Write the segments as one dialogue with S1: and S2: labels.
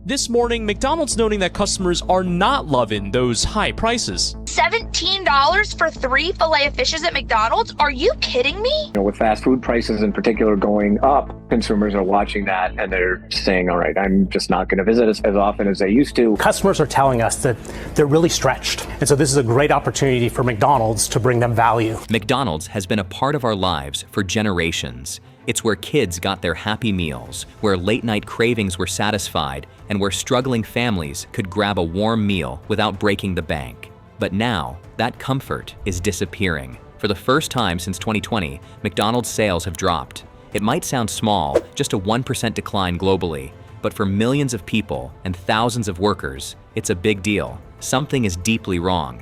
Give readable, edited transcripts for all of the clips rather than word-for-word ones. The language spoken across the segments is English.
S1: This morning, McDonald's noting that customers are not loving those high prices.
S2: $17 for 3 Filet-O-Fishes at McDonald's? Are you kidding me?
S3: With fast food prices in particular going up, consumers are watching that and they're saying, all right, I'm just not going to visit as often as they used to.
S4: Customers are telling us that they're really stretched. And so this is a great opportunity for McDonald's to bring them value.
S5: McDonald's has been a part of our lives for generations. It's where kids got their happy meals, where late-night cravings were satisfied, and where struggling families could grab a warm meal without breaking the bank. But now, that comfort is disappearing. For the first time since 2020, McDonald's sales have dropped. It might sound small, just a 1% decline globally, but for millions of people and thousands of workers, it's a big deal. Something is deeply wrong.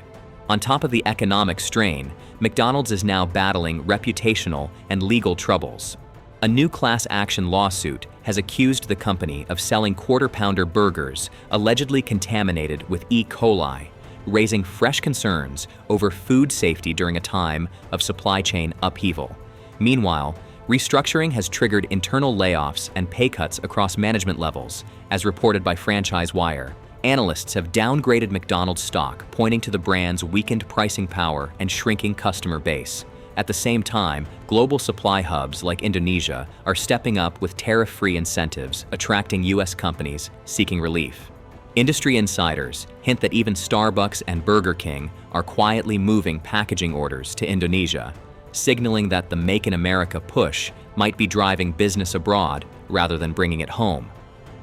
S5: On top of the economic strain, McDonald's is now battling reputational and legal troubles. A new class action lawsuit has accused the company of selling quarter-pounder burgers allegedly contaminated with E. coli, raising fresh concerns over food safety during a time of supply chain upheaval. Meanwhile, restructuring has triggered internal layoffs and pay cuts across management levels, as reported by Franchise Wire. Analysts have downgraded McDonald's stock, pointing to the brand's weakened pricing power and shrinking customer base. At the same time, global supply hubs like Indonesia are stepping up with tariff-free incentives, attracting U.S. companies seeking relief. Industry insiders hint that even Starbucks and Burger King are quietly moving packaging orders to Indonesia, signaling that the Make in America push might be driving business abroad rather than bringing it home.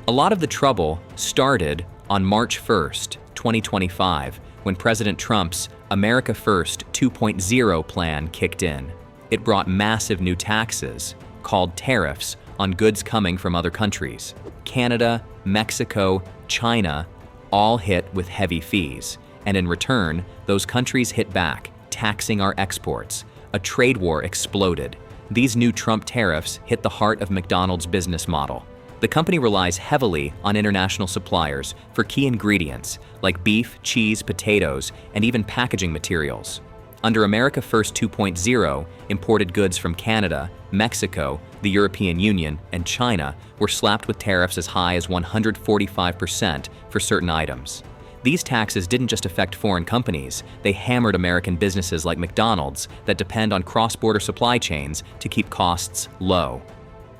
S5: A lot of the trouble started on March 1st, 2025, when President Trump's America First 2.0 plan kicked in. It brought massive new taxes, called tariffs, on goods coming from other countries. Canada, Mexico, China all hit with heavy fees, and in return, those countries hit back, taxing our exports. A trade war exploded. These new Trump tariffs hit the heart of McDonald's business model. The company relies heavily on international suppliers for key ingredients like beef, cheese, potatoes, and even packaging materials. Under America First 2.0, imported goods from Canada, Mexico, the European Union, and China were slapped with tariffs as high as 145% for certain items. These taxes didn't just affect foreign companies, they hammered American businesses like McDonald's that depend on cross-border supply chains to keep costs low.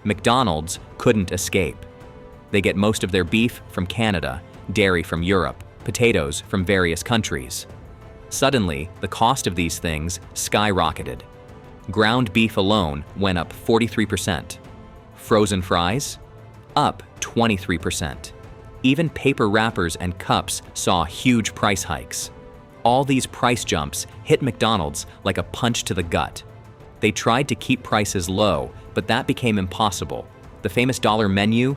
S5: McDonald's couldn't escape. They get most of their beef from Canada, dairy from Europe, potatoes from various countries. Suddenly, the cost of these things skyrocketed. Ground beef alone went up 43%. Frozen fries? Up 23%. Even paper wrappers and cups saw huge price hikes. All these price jumps hit McDonald's like a punch to the gut. They tried to keep prices low, but that became impossible. The famous dollar menu?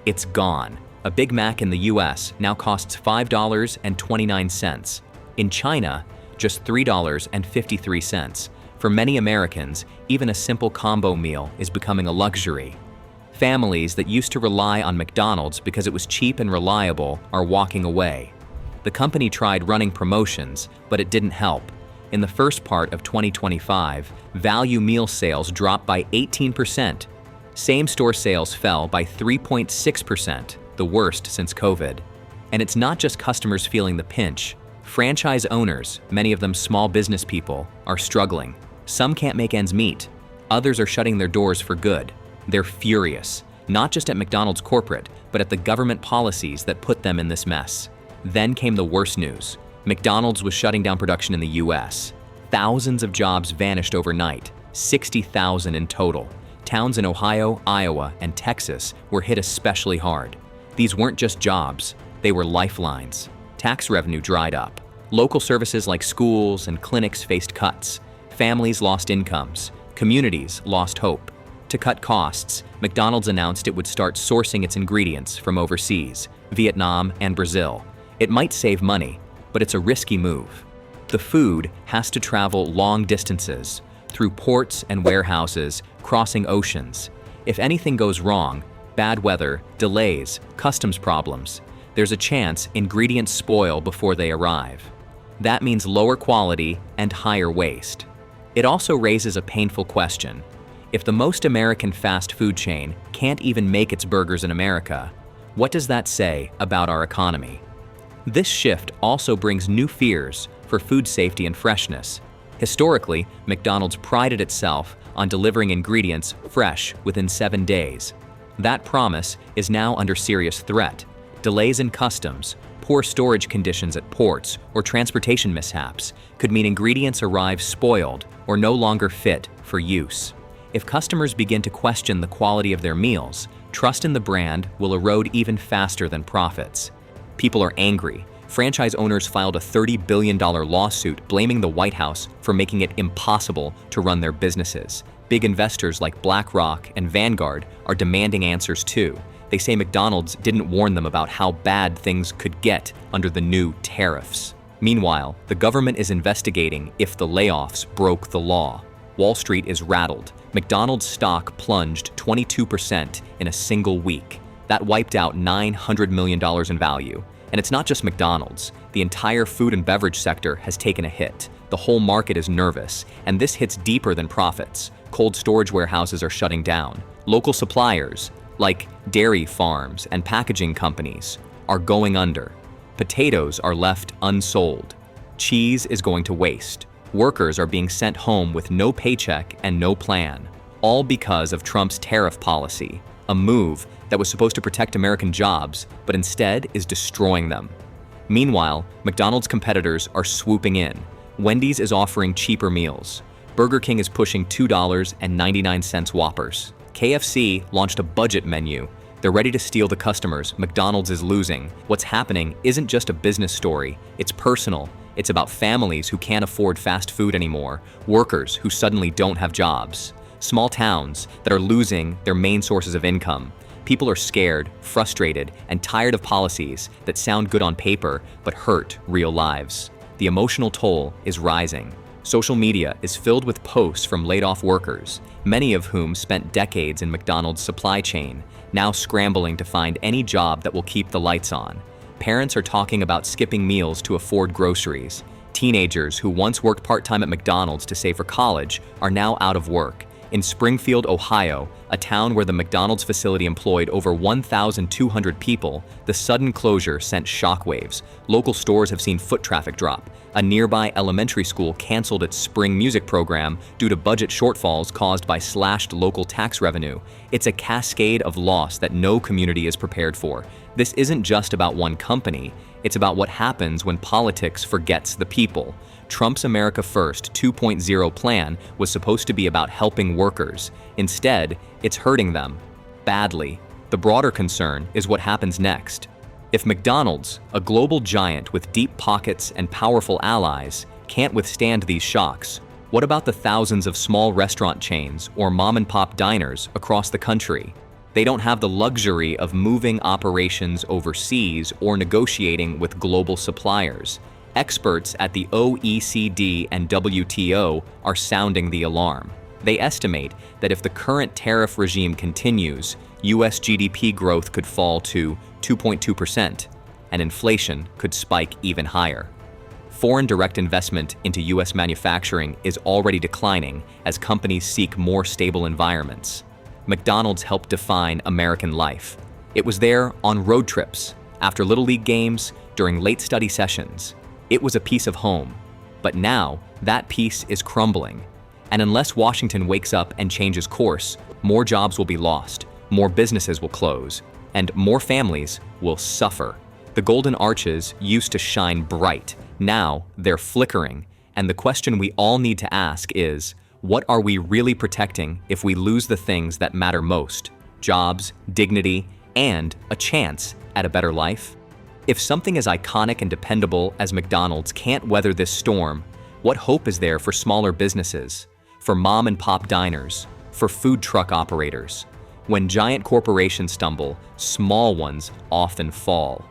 S5: It's gone. A Big Mac in the US now costs $5.29. In China, just $3.53. For many Americans, even a simple combo meal is becoming a luxury. Families that used to rely on McDonald's because it was cheap and reliable are walking away. The company tried running promotions, but it didn't help. In the first part of 2025, value meal sales dropped by 18%. Same-store sales fell by 3.6%, the worst since COVID. And it's not just customers feeling the pinch. Franchise owners, many of them small business people, are struggling. Some can't make ends meet. Others are shutting their doors for good. They're furious, not just at McDonald's corporate, but at the government policies that put them in this mess. Then came the worst news. McDonald's was shutting down production in the US. Thousands of jobs vanished overnight, 60,000 in total. Towns in Ohio, Iowa, and Texas were hit especially hard. These weren't just jobs, they were lifelines. Tax revenue dried up. Local services like schools and clinics faced cuts. Families lost incomes. Communities lost hope. To cut costs, McDonald's announced it would start sourcing its ingredients from overseas, Vietnam and Brazil. It might save money, but it's a risky move. The food has to travel long distances, through ports and warehouses, crossing oceans. If anything goes wrong, bad weather, delays, customs problems, there's a chance ingredients spoil before they arrive. That means lower quality and higher waste. It also raises a painful question. If the most American fast food chain can't even make its burgers in America, What does that say about our economy? This shift also brings new fears for food safety and freshness. Historically, McDonald's prided itself on delivering ingredients fresh within 7 days. That promise is now under serious threat. Delays in customs, poor storage conditions at ports, or transportation mishaps could mean ingredients arrive spoiled or no longer fit for use. If customers begin to question the quality of their meals, trust in the brand will erode even faster than profits. People are angry. Franchise owners filed a $30 billion lawsuit blaming the White House for making it impossible to run their businesses. Big investors like BlackRock and Vanguard are demanding answers too. They say McDonald's didn't warn them about how bad things could get under the new tariffs. Meanwhile, the government is investigating if the layoffs broke the law. Wall Street is rattled. McDonald's stock plunged 22% in a single week. That wiped out $900 million in value. And it's not just McDonald's. The entire food and beverage sector has taken a hit. The whole market is nervous, and this hits deeper than profits. Cold storage warehouses are shutting down. Local suppliers, like dairy farms and packaging companies, are going under. Potatoes are left unsold. Cheese is going to waste. Workers are being sent home with no paycheck and no plan, all because of Trump's tariff policy, a move that was supposed to protect American jobs, but instead is destroying them. Meanwhile, McDonald's competitors are swooping in. Wendy's is offering cheaper meals. Burger King is pushing $2.99 Whoppers. KFC launched a budget menu. They're ready to steal the customers McDonald's is losing. What's happening isn't just a business story, it's personal. It's about families who can't afford fast food anymore, workers who suddenly don't have jobs, small towns that are losing their main sources of income. People are scared, frustrated, and tired of policies that sound good on paper but hurt real lives. The emotional toll is rising. Social media is filled with posts from laid-off workers, many of whom spent decades in McDonald's supply chain, now scrambling to find any job that will keep the lights on. Parents are talking about skipping meals to afford groceries. Teenagers who once worked part-time at McDonald's to save for college are now out of work. In Springfield, Ohio, a town where the McDonald's facility employed over 1,200 people, the sudden closure sent shockwaves. Local stores have seen foot traffic drop. A nearby elementary school canceled its spring music program due to budget shortfalls caused by slashed local tax revenue. It's a cascade of loss that no community is prepared for. This isn't just about one company. It's about what happens when politics forgets the people. Trump's America First 2.0 plan was supposed to be about helping workers. Instead, it's hurting them badly. The broader concern is what happens next. If McDonald's, a global giant with deep pockets and powerful allies, can't withstand these shocks, what about the thousands of small restaurant chains or mom-and-pop diners across the country? They don't have the luxury of moving operations overseas or negotiating with global suppliers. Experts at the OECD and WTO are sounding the alarm. They estimate that if the current tariff regime continues, US GDP growth could fall to 2.2%, and inflation could spike even higher. Foreign direct investment into US manufacturing is already declining as companies seek more stable environments. McDonald's helped define American life. It was there on road trips, after Little League games, during late study sessions. It was a piece of home. But now, that piece is crumbling. And unless Washington wakes up and changes course, more jobs will be lost, more businesses will close, and more families will suffer. The golden arches used to shine bright. Now, they're flickering. And the question we all need to ask is, what are we really protecting if we lose the things that matter most? Jobs, dignity, and a chance at a better life? If something as iconic and dependable as McDonald's can't weather this storm, what hope is there for smaller businesses, for mom-and-pop diners, for food truck operators? When giant corporations stumble, small ones often fall.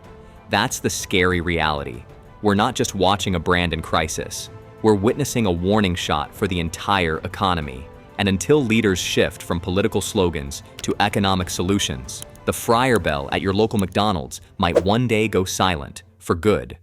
S5: That's the scary reality. We're not just watching a brand in crisis. We're witnessing a warning shot for the entire economy. And until leaders shift from political slogans to economic solutions, the fryer bell at your local McDonald's might one day go silent for good.